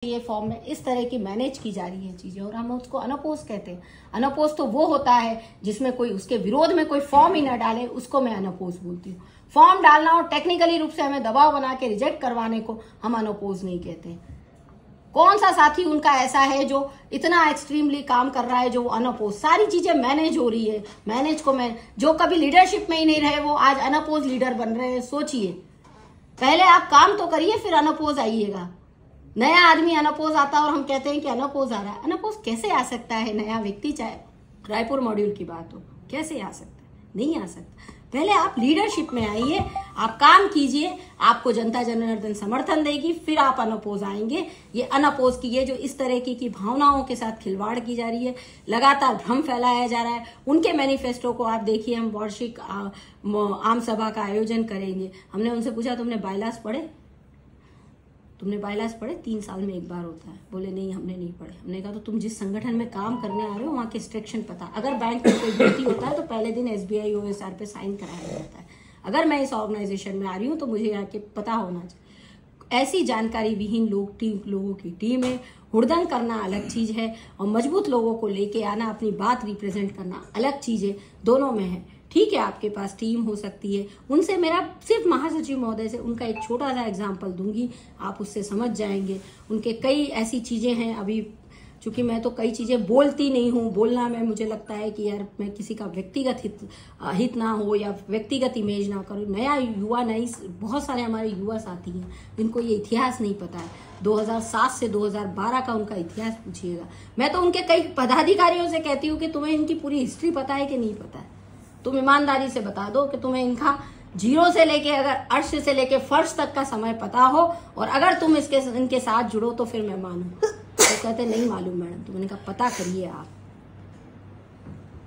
ये फॉर्म में इस तरह की मैनेज की जा रही है चीजें और हम उसको अनअपोज कहते हैं। अनअपोज तो वो होता है जिसमें कोई उसके विरोध में कोई फॉर्म ही ना डाले, उसको मैं अनअपोज बोलती हूँ। फॉर्म डालना और टेक्निकली रूप से हमें दबाव बना के रिजेक्ट करवाने को हम अनअपोज नहीं कहते। कौन सा साथी उनका ऐसा है जो इतना एक्सट्रीमली काम कर रहा है जो अनअपोज, सारी चीजें मैनेज हो रही है, मैनेज को मैं जो कभी लीडरशिप में ही नहीं रहे वो आज अनअपोज लीडर बन रहे हैं। सोचिए, पहले आप काम तो करिए फिर अनअपोज आइएगा। नया आदमी अनअपोज आता है और हम कहते हैं कि अनअपोज आ रहा है। अनअपोज कैसे आ सकता है नया व्यक्ति, चाहे रायपुर मॉड्यूल की बात हो, कैसे आ सकता है? नहीं आ सकता। पहले आप लीडरशिप में आइए, आप काम कीजिए, आपको जनता जनार्दन समर्थन देगी, फिर आप अनअपोज आएंगे। ये अनअपोज की ये जो इस तरह की भावनाओं के साथ खिलवाड़ की जा रही है, लगातार भ्रम फैलाया जा रहा है। उनके मैनिफेस्टो को आप देखिए, हम वार्षिक आम सभा का आयोजन करेंगे। हमने उनसे पूछा तुमने बायलास पढ़े? तुमने बायलास पढ़े? 3 साल में एक बार होता है। बोले नहीं हमने नहीं पढ़े। हमने कहा तो तुम जिस संगठन में काम करने आ रहे हो वहां के इंस्ट्रक्शन पता। अगर बैंक में कोई भर्ती होता है तो पहले दिन SBI OSR पे साइन कराया जाता है। अगर मैं इस ऑर्गेनाइजेशन में आ रही हूँ तो मुझे यहाँ के पता होना चाहिए। ऐसी जानकारी विहीन लोगों की टीम है। हुड़दंग करना अलग चीज है और मजबूत लोगों को लेके आना, अपनी बात रिप्रेजेंट करना अलग चीज है। दोनों में है। ठीक है, आपके पास टीम हो सकती है। उनसे मेरा सिर्फ महासचिव महोदय से उनका एक छोटा सा एग्जाम्पल दूंगी, आप उससे समझ जाएंगे। उनके कई ऐसी चीजें हैं, अभी चूंकि मैं तो कई चीजें बोलती नहीं हूँ, बोलना में मुझे लगता है कि यार मैं किसी का व्यक्तिगत हित ना हो या व्यक्तिगत इमेज ना करूँ। नया युवा, नई बहुत सारे हमारे युवा साथी हैं जिनको ये इतिहास नहीं पता है। 2007 से 2012 का उनका इतिहास पूछिएगा। मैं तो उनके कई पदाधिकारियों से कहती हूँ कि तुम्हें इनकी पूरी हिस्ट्री पता है कि नहीं पता है। तुम ईमानदारी से बता दो कि तुम्हें इनका जीरो से लेके अगर अर्श से लेके फर्श तक का समय पता हो, और अगर तुम इनके साथ जुड़ो तो फिर मैं मानूं। तो कहते नहीं मालूम मैडम। तो मैंने कहा पता करिए आप।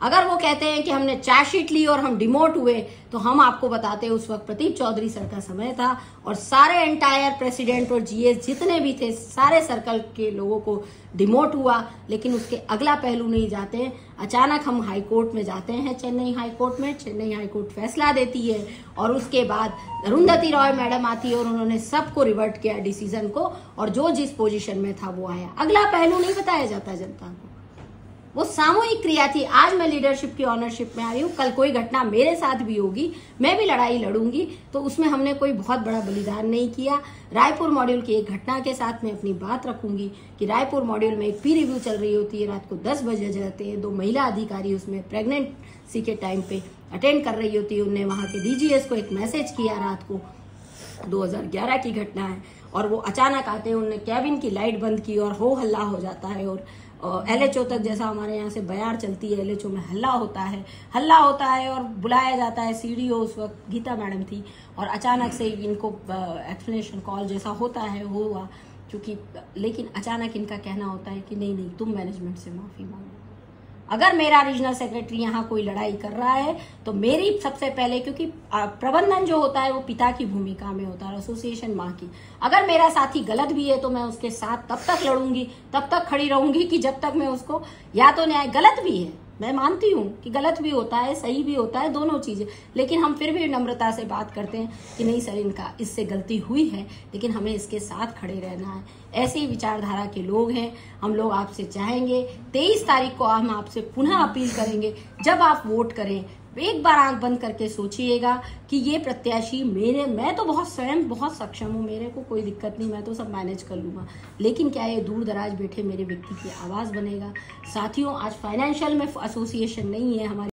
अगर वो कहते हैं कि हमने चार्जशीट ली और हम डिमोट हुए, तो हम आपको बताते हैं उस वक्त प्रदीप चौधरी सर का समय था और सारे एंटायर प्रेसिडेंट और GS जितने भी थे सारे सर्कल के लोगों को डिमोट हुआ। लेकिन उसके अगला पहलू नहीं जाते हैं। अचानक हम हाई कोर्ट में जाते हैं, चेन्नई हाई कोर्ट में। चेन्नई हाई कोर्ट फैसला देती है और उसके बाद अरुंधति रॉय मैडम आती है और उन्होंने सबको रिवर्ट किया डिसीजन को, और जो जिस पोजीशन में था वो आया। अगला पहलू नहीं बताया जाता जनता को। वो सामूहिक क्रिया थी। आज मैं लीडरशिप की ऑनरशिप में आ रही हूँ, कल कोई घटना मेरे साथ भी होगी, मैं भी लड़ाई लड़ूंगी, तो उसमें हमने कोई बहुत बड़ा बलिदान नहीं किया। रायपुर मॉड्यूल की एक घटना के साथ मैं अपनी बात रखूंगी कि रायपुर मॉड्यूल में एक पी रिव्यू चल रही होती है, रात को 10 बजे जाते हैं। 2 महिला अधिकारी उसमें प्रेगनेंसी के टाइम पे अटेंड कर रही होती है। उनने वहां के DGS को एक मैसेज किया, रात को 2011 की घटना है, और वो अचानक आते हैं, उन्होंने कैबिन की लाइट बंद की और हो हल्ला हो जाता है। और LHO तक, जैसा हमारे यहाँ से बयार चलती है, LHO में हल्ला होता है और बुलाया जाता है। CDO उस वक्त गीता मैडम थी, और अचानक से इनको एक्सप्लेनेशन कॉल जैसा होता है हुआ, क्योंकि लेकिन अचानक इनका कहना होता है कि नहीं तुम मैनेजमेंट से माफी मांगो। अगर मेरा रीजनल सेक्रेटरी यहाँ कोई लड़ाई कर रहा है तो मेरी सबसे पहले, क्योंकि प्रबंधन जो होता है वो पिता की भूमिका में होता है, एसोसिएशन माँ की। अगर मेरा साथी गलत भी है तो मैं उसके साथ तब तक लड़ूंगी, तब तक खड़ी रहूंगी कि जब तक मैं उसको, या तो न्याय, गलत भी है, मैं मानती हूँ कि गलत भी होता है, सही भी होता है, दोनों चीजें, लेकिन हम फिर भी नम्रता से बात करते हैं कि नहीं सर, इनका इससे गलती हुई है, लेकिन हमें इसके साथ खड़े रहना है। ऐसी विचारधारा के लोग हैं हम लोग। आपसे चाहेंगे 23 तारीख को हम आपसे पुनः अपील करेंगे, जब आप वोट करें एक बार आंख बंद करके सोचिएगा कि ये प्रत्याशी मैं तो स्वयं बहुत सक्षम हूँ, मेरे को कोई दिक्कत नहीं, मैं तो सब मैनेज कर लूंगा, लेकिन क्या ये दूर दराज बैठे मेरे व्यक्ति की आवाज बनेगा? साथियों, आज फाइनेंशियल में एसोसिएशन नहीं है हमारी।